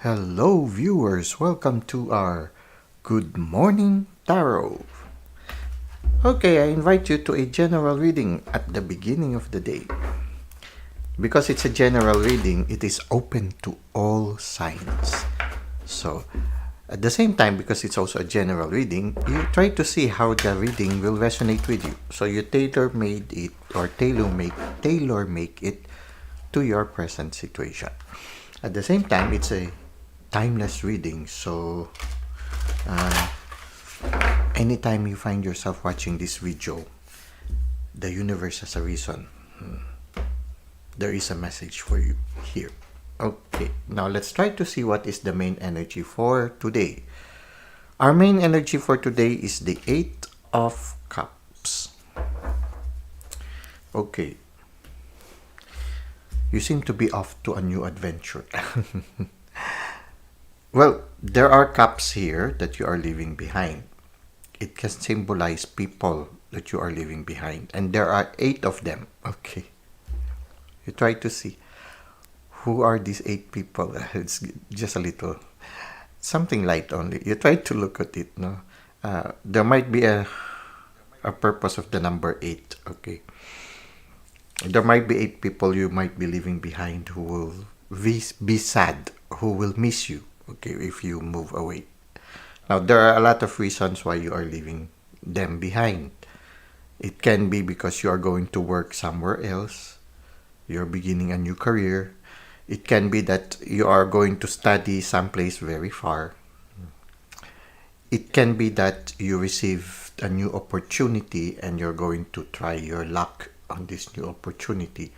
Hello, viewers. Welcome to our Good Morning Tarot. Okay, I invite you to a general reading at the beginning of the day. Because it's a general reading, it is open to all signs. So, at the same time, because it's also a general reading, you try to see how the reading will resonate with you. So you tailor-made it or tailor-make it to your present situation. At the same time, it's a timeless reading. So anytime you find yourself watching this video, the universe has a reason. There is a message for you here. Okay, now let's try to see what is the main energy for today. Our main energy for today is the Eight of Cups. Okay. You seem to be off to a new adventure. Well, there are cups here that you are leaving behind. It can symbolize people that you are leaving behind. And there are 8 of them. Okay. You try to see who are these 8 people. It's just a little, something light only. You try to look at it. No, there might be a purpose of the number 8. Okay. There might be 8 people you might be leaving behind who will be sad, who will miss you, okay, if you move away. Now, there are a lot of reasons why you are leaving them behind. It can be because you are going to work somewhere else, you're beginning a new career. It can be that you are going to study someplace very far. It can be that you received a new opportunity and you're going to try your luck on this new opportunity.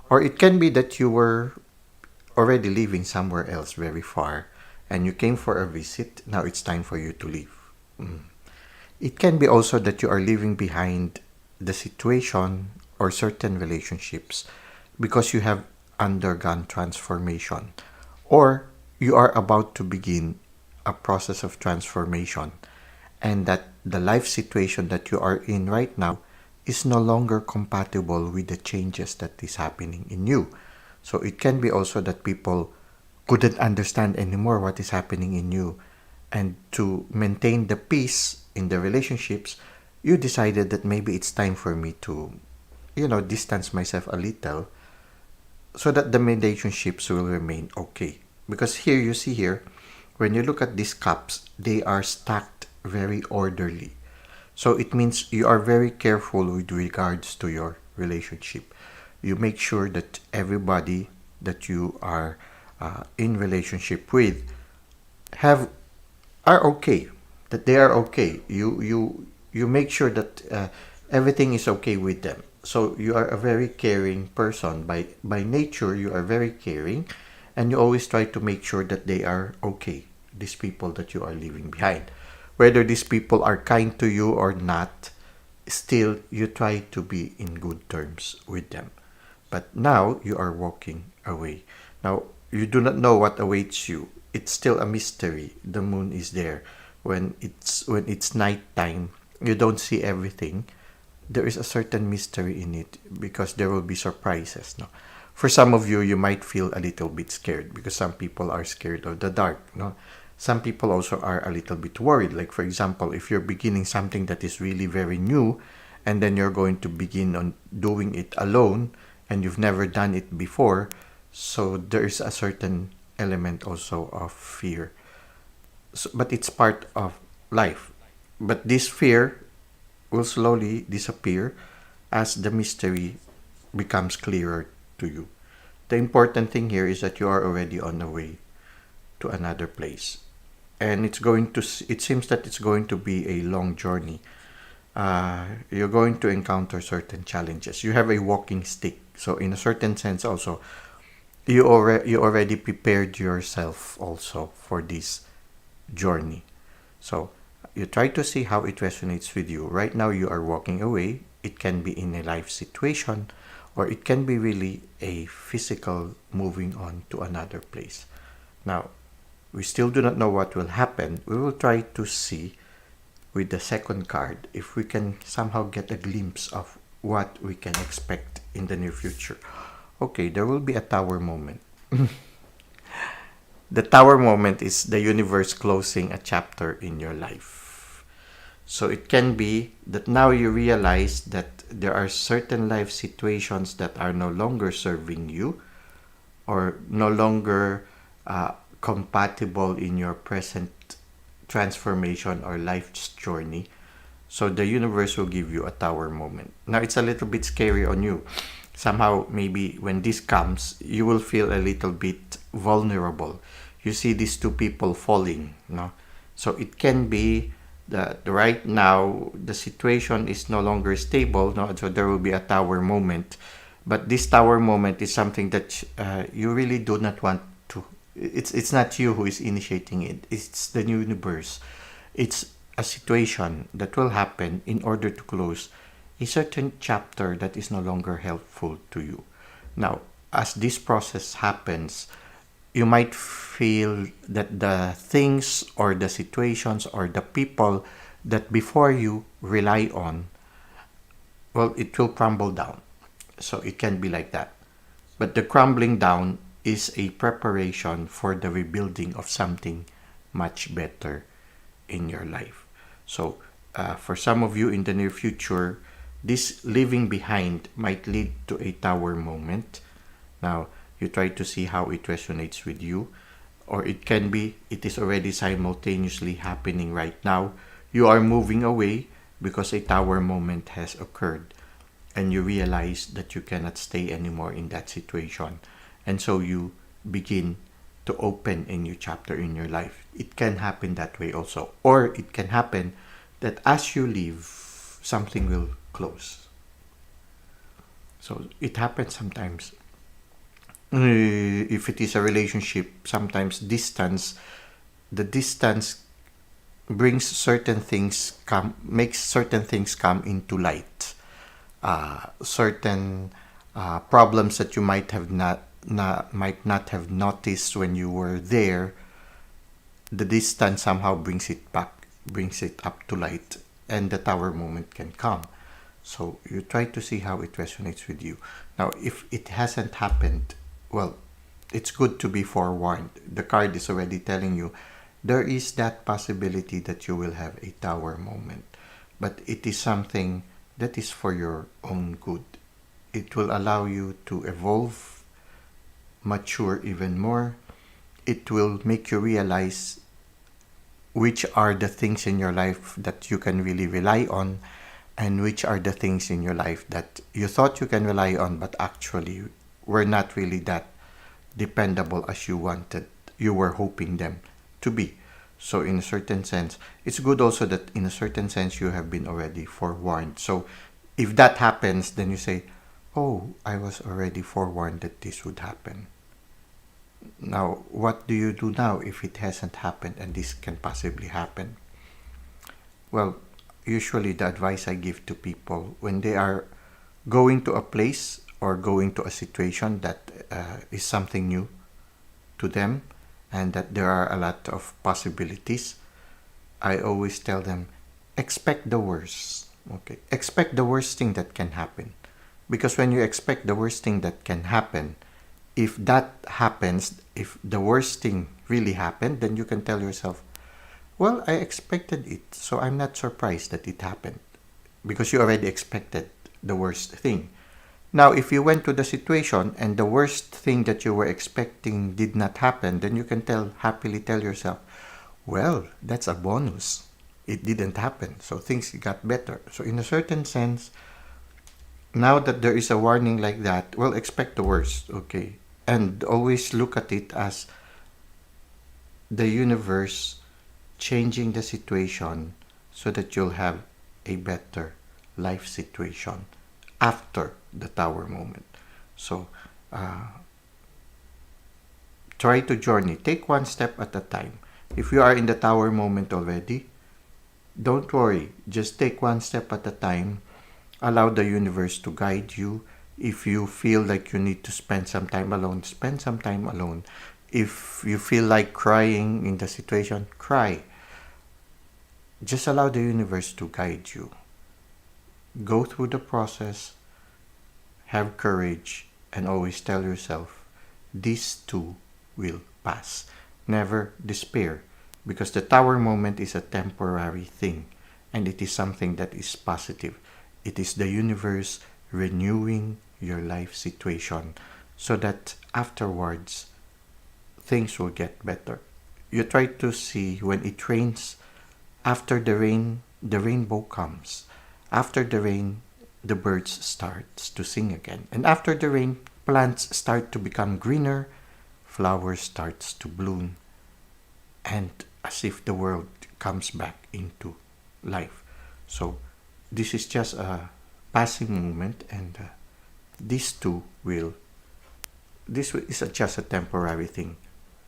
Or it can be that you were already living somewhere else very far and you came for a visit. Now it's time for you to leave. It can be also that you are leaving behind the situation or certain relationships because you have undergone transformation, or you are about to begin a process of transformation, and that the life situation that you are in right now is no longer compatible with the changes that is happening in you. So it can be also that people couldn't understand anymore what is happening in you. And to maintain the peace in the relationships, you decided that maybe it's time for me to, distance myself a little so that the relationships will remain okay. Because here, you see here, when you look at these cups, they are stacked very orderly. So it means you are very careful with regards to your relationship. You make sure that everybody that you are in relationship with are okay, that they are okay. You make sure that everything is okay with them. So you are a very caring person. By nature, you are very caring, and you always try to make sure that they are okay, these people that you are leaving behind. Whether these people are kind to you or not, still you try to be in good terms with them. But now you are walking away. Now, you do not know what awaits you. It's still a mystery. The moon is there. When it's night time, you don't see everything. There is a certain mystery in it because there will be surprises. No? For some of you, you might feel a little bit scared because some people are scared of the dark. No? Some people also are a little bit worried. Like, for example, if you're beginning something that is really very new and then you're going to begin on doing it alone and you've never done it before, so there is a certain element also of fear. So, but it's part of life. But this fear will slowly disappear as the mystery becomes clearer to you. The important thing here is that you are already on the way to another place. And it seems that it's going to be a long journey. You're going to encounter certain challenges. You have a walking stick. So in a certain sense also, you already prepared yourself also for this journey. So you try to see how it resonates with you. Right now you are walking away. It can be in a life situation, or it can be really a physical moving on to another place. Now, we still do not know what will happen. We will try to see with the second card if we can somehow get a glimpse of what we can expect in the near future. Okay, there will be a tower moment. The tower moment is the universe closing a chapter in your life. So it can be that now you realize that there are certain life situations that are no longer serving you or no longer compatible in your present transformation or life's journey. So the universe will give you a tower moment. Now it's a little bit scary on you. Somehow, maybe when this comes, you will feel a little bit vulnerable. You see these two people falling, no? So it can be that right now the situation is no longer stable, no? So there will be a tower moment. But this tower moment is something that you really do not want to. It's not you who is initiating it. It's the universe. It's a situation that will happen in order to close a certain chapter that is no longer helpful to you. Now, as this process happens, you might feel that the things or the situations or the people that before you rely on, well, it will crumble down. So it can be like that. But the crumbling down is a preparation for the rebuilding of something much better in your life. So, for some of you in the near future, this leaving behind might lead to a tower moment. Now, you try to see how it resonates with you, or it can be it is already simultaneously happening right now. You are moving away because a tower moment has occurred, and you realize that you cannot stay anymore in that situation, and so you begin to open a new chapter in your life. It can happen that way also, or it can happen that as you leave, something will close. So it happens sometimes. If it is a relationship, sometimes the distance brings certain things makes certain things come into light. Certain problems that you might not have noticed when you were there, the distance somehow brings it up to light, and the tower moment can come. So you try to see how it resonates with you. Now, if it hasn't happened, well, it's good to be forewarned. The card is already telling you there is that possibility that you will have a tower moment, but it is something that is for your own good. It will allow you to evolve, mature even more. It will make you realize which are the things in your life that you can really rely on, and which are the things in your life that you thought you can rely on but actually were not really that dependable as you were hoping them to be. So in a certain sense, it's good also that in a certain sense you have been already forewarned. So if that happens, then you say, oh, I was already forewarned that this would happen. Now, what do you do now if it hasn't happened and this can possibly happen? Well, usually the advice I give to people when they are going to a place or going to a situation that is something new to them and that there are a lot of possibilities, I always tell them, expect the worst. Okay, expect the worst thing that can happen. Because when you expect the worst thing that can happen, if that happens, if the worst thing really happened, then you can tell yourself, well, I expected it, so I'm not surprised that it happened. Because you already expected the worst thing. Now, if you went to the situation and the worst thing that you were expecting did not happen, then you can happily tell yourself, well, that's a bonus. It didn't happen, so things got better. So in a certain sense, now that there is a warning like that, well, expect the worst, okay? And always look at it as the universe changing the situation so that you'll have a better life situation after the tower moment. So try to journey. Take one step at a time. If you are in the tower moment already, don't worry. Just take one step at a time. Allow the universe to guide you. If you feel like you need to spend some time alone, spend some time alone. If you feel like crying in the situation, cry. Just allow the universe to guide you. Go through the process, have courage, and always tell yourself, this too will pass. Never despair, because the tower moment is a temporary thing, and it is something that is positive. It is the universe renewing your life situation so that afterwards things will get better. You try to see when it rains, after the rain, the rainbow comes. After the rain, the birds starts to sing again. And after the rain, plants start to become greener, flowers starts to bloom, and as if the world comes back into life. So this is just a passing moment, and these two will. This is just a temporary thing.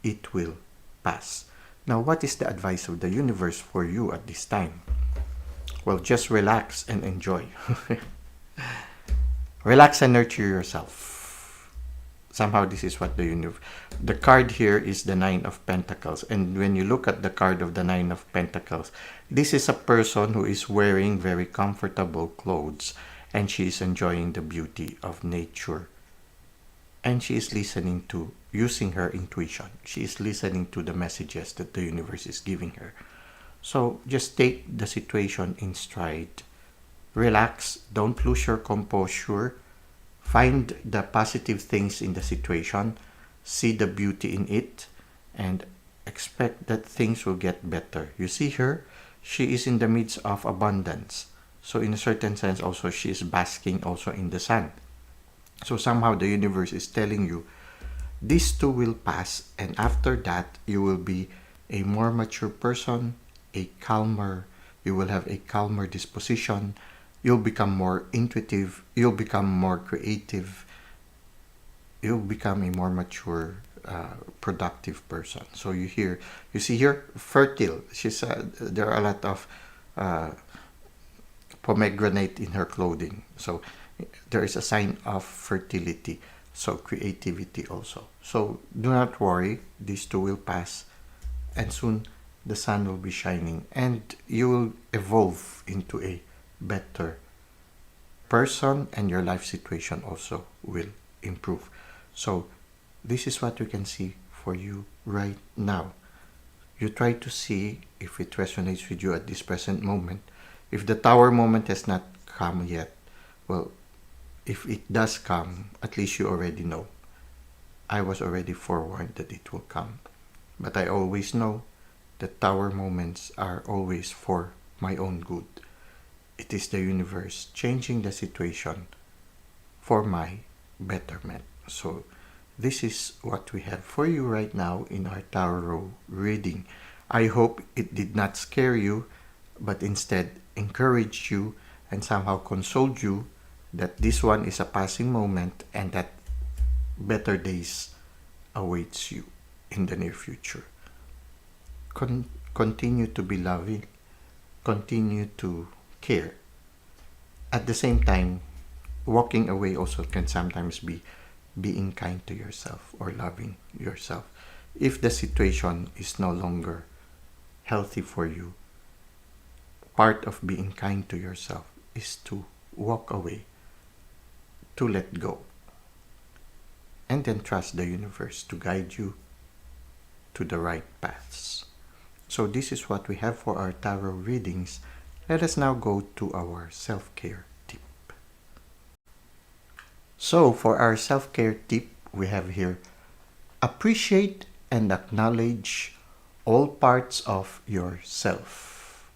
It will pass. Now, what is the advice of the universe for you at this time? Well, just relax and enjoy. Relax and nurture yourself. Somehow, this is what the card here is the Nine of Pentacles. And when you look at the card of the Nine of Pentacles, this is a person who is wearing very comfortable clothes, and she is enjoying the beauty of nature. And she is listening to, using her intuition. She is listening to the messages that the universe is giving her. So just take the situation in stride. Relax, don't lose your composure. Find the positive things in the situation. See the beauty in it. And expect that things will get better. You see her? She is in the midst of abundance. So in a certain sense also, she is basking also in the sun. So somehow the universe is telling you, these two will pass, and after that, you will be a more mature person, a calmer, you will have a calmer disposition, you'll become more intuitive, you'll become more creative, you'll become a more mature, productive person. So you see here, fertile. She said there are a lot of pomegranate in her clothing. So there is a sign of fertility. So creativity also. So do not worry, these two will pass, and soon the sun will be shining, and you will evolve into a better person, and your life situation also will improve. So this is what we can see for you right now. You try to see if it resonates with you at this present moment. If the tower moment has not come yet, well, if it does come, at least you already know. I was already forewarned that it will come. But I always know that tower moments are always for my own good. It is the universe changing the situation for my betterment. So this is what we have for you right now in our tarot reading. I hope it did not scare you, but instead encourage you and somehow consoled you that this one is a passing moment and that better days awaits you in the near future. Continue to be loving, continue to care. At the same time, walking away also can sometimes be being kind to yourself or loving yourself. If the situation is no longer healthy for you, part of being kind to yourself is to walk away, to let go, and then trust the universe to guide you to the right paths. So this is what we have for our tarot readings. Let us now go to our self-care tip. So for our self-care tip, we have here, appreciate and acknowledge all parts of yourself.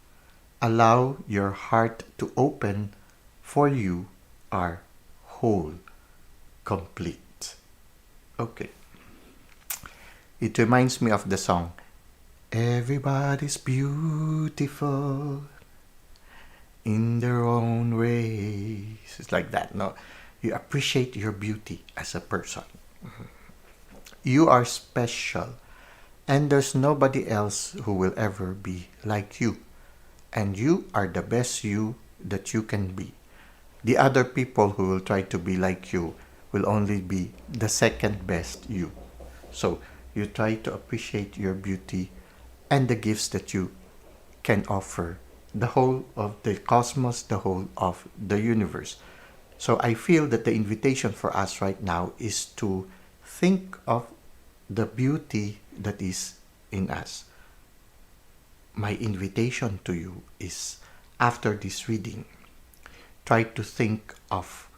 Allow your heart to open, for you are whole, complete. Okay. It reminds me of the song, everybody's beautiful in their own ways. It's like that, no? You appreciate your beauty as a person. You are special, and there's nobody else who will ever be like you. And you are the best you that you can be. The other people who will try to be like you will only be the second best you. So you try to appreciate your beauty and the gifts that you can offer the whole of the cosmos, the whole of the universe. So I feel that the invitation for us right now is to think of the beauty that is in us. My invitation to you is, after this reading, try to think of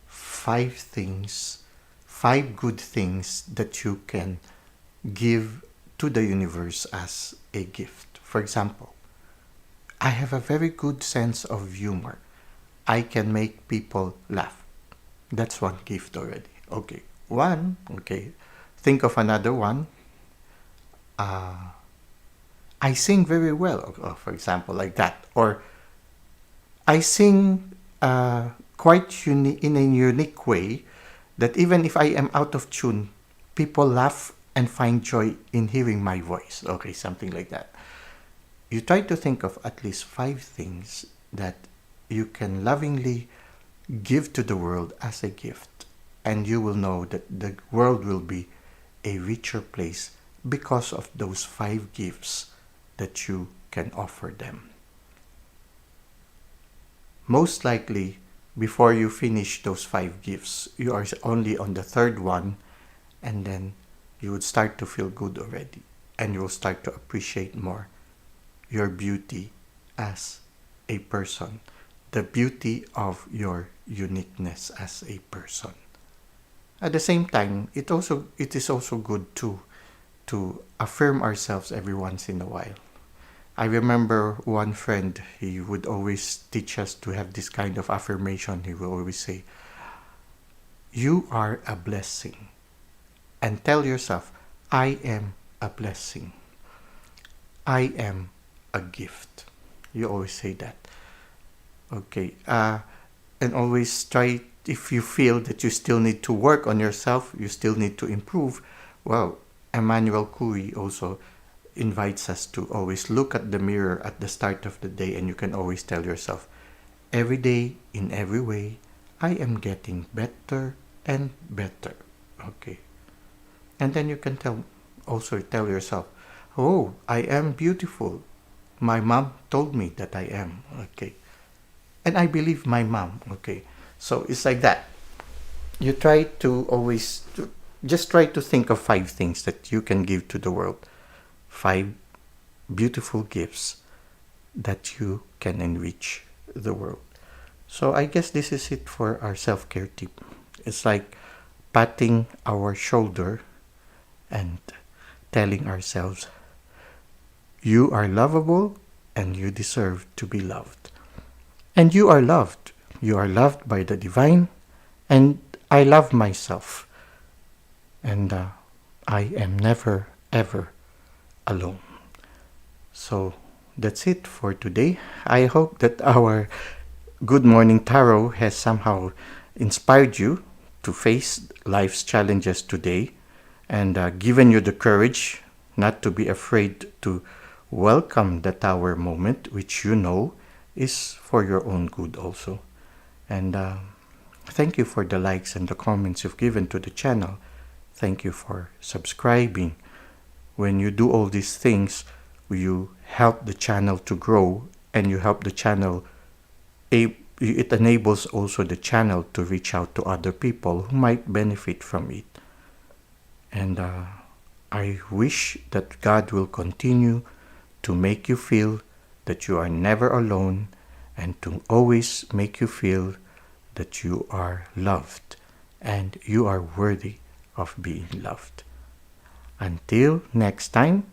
5 things, 5 good things that you can give to the universe as a gift. For example, I have a very good sense of humor. I can make people laugh. That's one gift already. Okay. One. Okay. Think of another one. I sing very well, for example, like that. Or I sing in a unique way that even if I am out of tune, people laugh and find joy in hearing my voice. Okay, something like that. You try to think of at least 5 things that you can lovingly give to the world as a gift, and you will know that the world will be a richer place because of those 5 gifts that you can offer them. Most likely, before you finish those 5 gifts, you are only on the third one, and then you would start to feel good already, and you will start to appreciate more your beauty as a person, the beauty of your uniqueness as a person. At the same time, it is also good to affirm ourselves every once in a while. I remember one friend, he would always teach us to have this kind of affirmation. He will always say, "You are a blessing." And tell yourself, "I am a blessing. I am a gift." You always say that. Okay. And always try, if you feel that you still need to work on yourself, you still need to improve, well, Emmanuel Coury also invites us to always look at the mirror at the start of the day, and you can always tell yourself, every day, in every way, I am getting better and better. Okay. And then you can also tell yourself, oh, I am beautiful. My mom told me that I am. Okay. And I believe my mom. Okay. So it's like that. You try to always, just try to think of 5 things that you can give to the world. 5 beautiful gifts that you can enrich the world. So I guess this is it for our self-care tip. It's like patting our shoulder and telling ourselves, you are lovable and you deserve to be loved. And you are loved. You are loved by the divine, and I love myself. And I am never, ever alone. So that's it for today. I hope that our Good Morning Tarot has somehow inspired you to face life's challenges today, and given you the courage not to be afraid to welcome the Tower moment, which you know is for your own good also. And thank you for the likes and the comments you've given to the channel. Thank you for subscribing. When you do all these things, you help the channel to grow, and you help the channel, it enables also the channel to reach out to other people who might benefit from it. And I wish that God will continue to make you feel that you are never alone, and to always make you feel that you are loved and you are worthy of being loved. Until next time,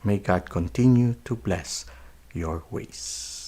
may God continue to bless your ways.